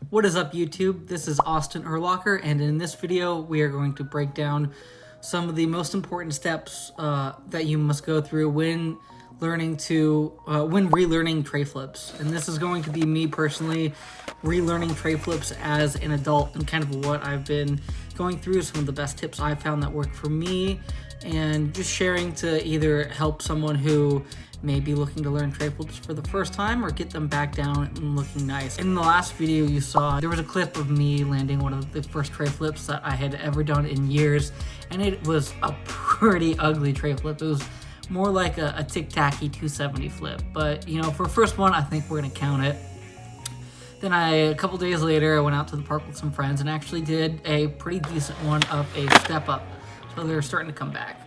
What is up, YouTube? This is Austin Urlacher, and in this video we are going to break down some of the most important steps that you must go through when relearning Tre Flips. And this is going to be me personally relearning Tre Flips as an adult and kind of what I've been going through, some of the best tips I found that work for me, and just sharing to either help someone who may be looking to learn Tre Flips for the first time or get them back down and looking nice. In the last video you saw, there was a clip of me landing one of the first Tre Flips that I had ever done in years, and it was a pretty ugly Tre Flip. It was more like a tic-tacky 270 flip, but you know, for first one, I think we're gonna count it. Then a couple days later, I went out to the park with some friends and actually did a pretty decent one up a step up. So they're starting to come back.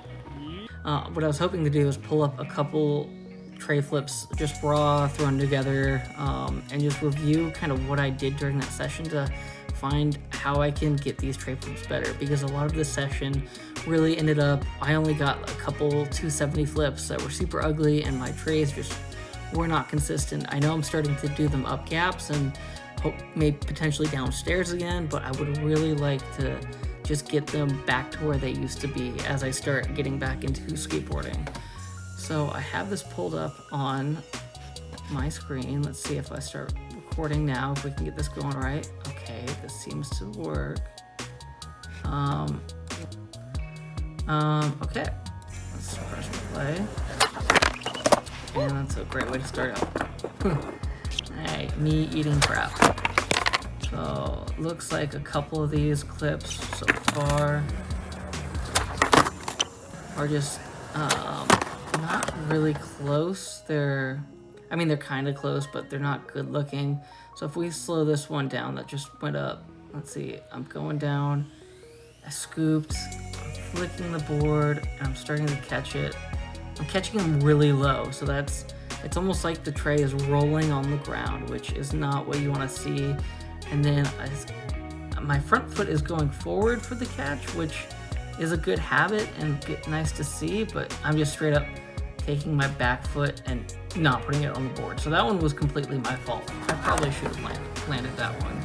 What I was hoping to do is pull up a couple Tre Flips just raw, thrown together, and just review kind of what I did during that session to find how I can get these Tre Flips better, because a lot of this session really ended up, I only got a couple 270 flips that were super ugly, and my trays just were not consistent. I know I'm starting to do them up gaps and hope maybe potentially downstairs again, but I would really like to just get them back to where they used to be as I start getting back into skateboarding. So I have this pulled up on my screen. Let's see if I start recording now, if we can get this going right. Okay, this seems to work. Okay, let's press play. And that's a great way to start out. Alright, me eating crap. So, looks like a couple of these clips so far are just not really close. They're kind of close, but they're not good looking. So if we slow this one down that just went up, let's see, I'm going down, I scooped, I'm flicking the board, and I'm starting to catch it. I'm catching them really low, so it's almost like the tray is rolling on the ground, which is not what you want to see. And then my front foot is going forward for the catch, which is a good habit and nice to see, but I'm just straight up taking my back foot and not putting it on the board. So that one was completely my fault. I probably should have landed that one.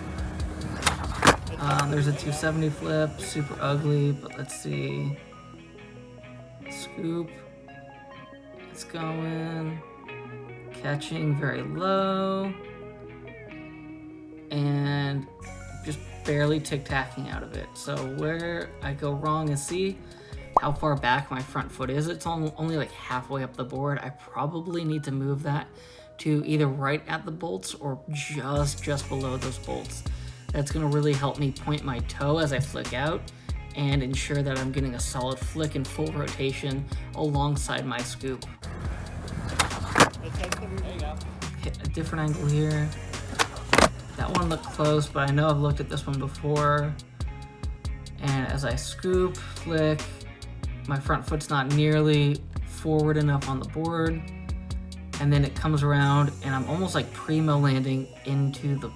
There's a 270 flip, super ugly, but let's see. Scoop. It's going. Catching very low. And just barely tic-tacking out of it. So where I go wrong is, see how far back my front foot is? It's only like halfway up the board. I probably need to move that to either right at the bolts or just below those bolts. That's gonna really help me point my toe as I flick out and ensure that I'm getting a solid flick and full rotation alongside my scoop. Hit a different angle here. That one looked close, but I know I've looked at this one before. And as I scoop, flick, my front foot's not nearly forward enough on the board. And then it comes around and I'm almost like primo landing into the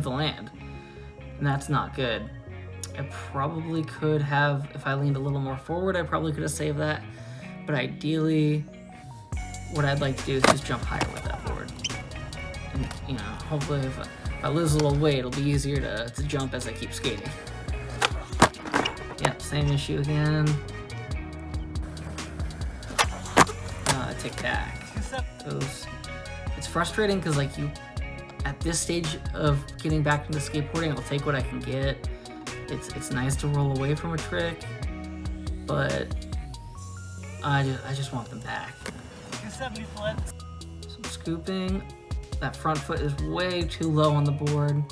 land. And that's not good. I probably could have, if I leaned a little more forward, I probably could have saved that. But ideally, what I'd like to do is just jump higher with that board. And, you know, hopefully if I lose a little weight, it'll be easier to jump as I keep skating. Yep, same issue again. Tic-tac. It's frustrating because, like, at this stage of getting back into skateboarding, I'll take what I can get. It's nice to roll away from a trick, but I just want them back. 270 flips. So I'm scooping. That front foot is way too low on the board,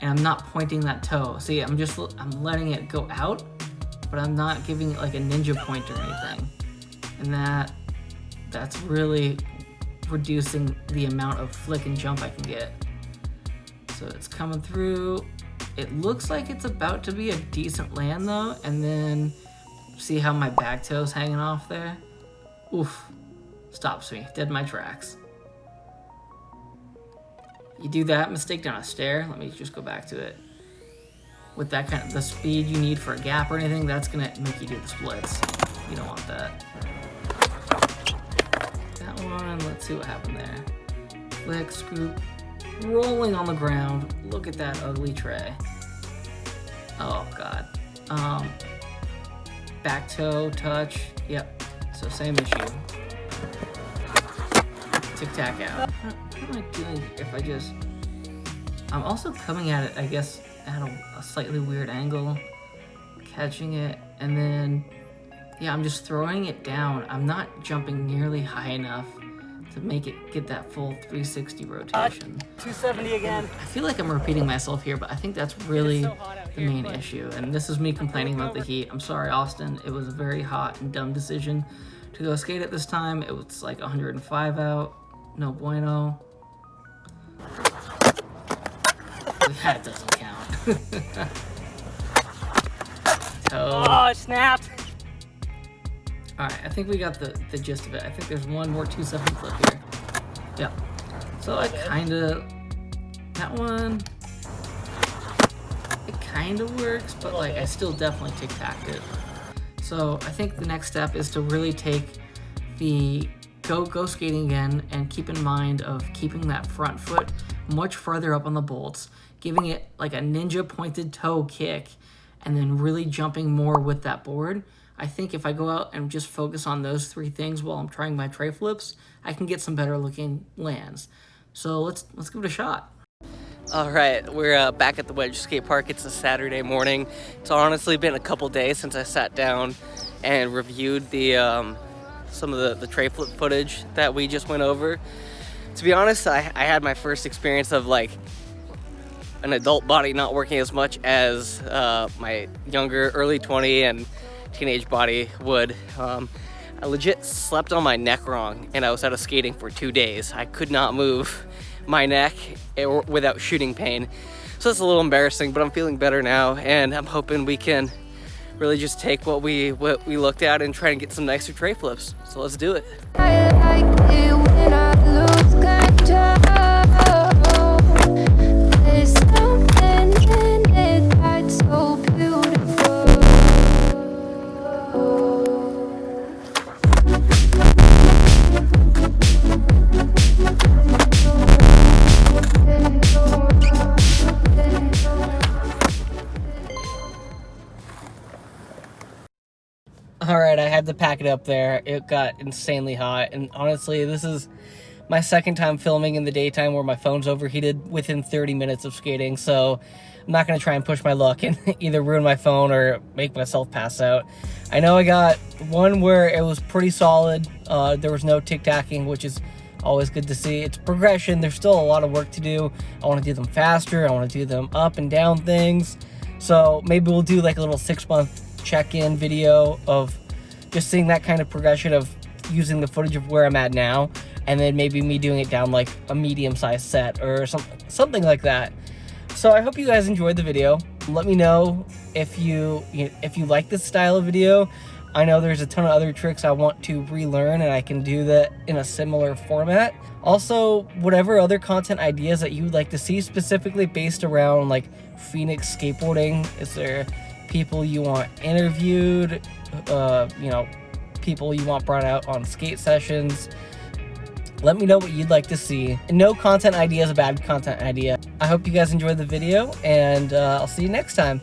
and I'm not pointing that toe. See, I'm letting it go out, but I'm not giving it like a ninja point or anything. And that's really reducing the amount of flick and jump I can get. So it's coming through. It looks like it's about to be a decent land though, and then see how my back toe's hanging off there? Oof, stops me, dead in my tracks. You do that mistake down a stair, let me just go back to it. With that kind of the speed you need for a gap or anything, that's gonna make you do the splits. You don't want that. That one, let's see what happened there. Flick, scoop, rolling on the ground. Look at that ugly tray. Oh God. Back toe touch. Yep. So same issue. Tic tac out. What am I doing if I just? I'm also coming at it, I guess, at a slightly weird angle, catching it, and then yeah, I'm just throwing it down. I'm not jumping nearly high enough to make it get that full 360 rotation. 270 again. I feel like I'm repeating myself here, but I think that's really the main issue. And this is me complaining about the heat. I'm sorry, Austin. It was a very hot and dumb decision to go skate at this time. It was like 105 out. No bueno. That doesn't count. Oh, it snapped. Alright, I think we got the gist of it. I think there's one more 270 flip here. Yeah. So I kinda, that one, it kinda works, but like I still definitely tic-tacked it. So I think the next step is to really take the go skating again and keep in mind of keeping that front foot much further up on the bolts, giving it like a ninja pointed toe kick, and then really jumping more with that board. I think if I go out and just focus on those three things while I'm trying my tray flips, I can get some better looking lands. So let's give it a shot. All right, we're back at the Wedge Skate Park. It's a Saturday morning. It's honestly been a couple days since I sat down and reviewed the some of the tray flip footage that we just went over. To be honest, I had my first experience of like an adult body not working as much as my younger, early 20 and teenage body would. I legit slept on my neck wrong, and I was out of skating for 2 days. I could not move my neck without shooting pain. So it's a little embarrassing, but I'm feeling better now, and I'm hoping we can really just take what we looked at and try and get some nicer tray flips. So let's do it. I like it when I lose control. There's something in it that's so beautiful. All right, I had to pack it up there. It got insanely hot, and honestly, this is my second time filming in the daytime where my phone's overheated within 30 minutes of skating, so I'm not going to try and push my luck and either ruin my phone or make myself pass out. I know I got one where it was pretty solid. There was no tic-tacking, which is always good to see. It's progression. There's still a lot of work to do. I want to do them faster. I want to do them up and down things. So maybe we'll do like a little 6-month check-in video of just seeing that kind of progression of using the footage of where I'm at now, and then maybe me doing it down like a medium-sized set or something like that. So I hope you guys enjoyed the video. Let me know if you like this style of video. I know there's a ton of other tricks I want to relearn, and I can do that in a similar format. Also, whatever other content ideas that you would like to see, specifically based around like Phoenix skateboarding. Is there people you want interviewed? People you want brought out on skate sessions? Let me know what you'd like to see. And no content idea is a bad content idea. I hope you guys enjoyed the video, and I'll see you next time.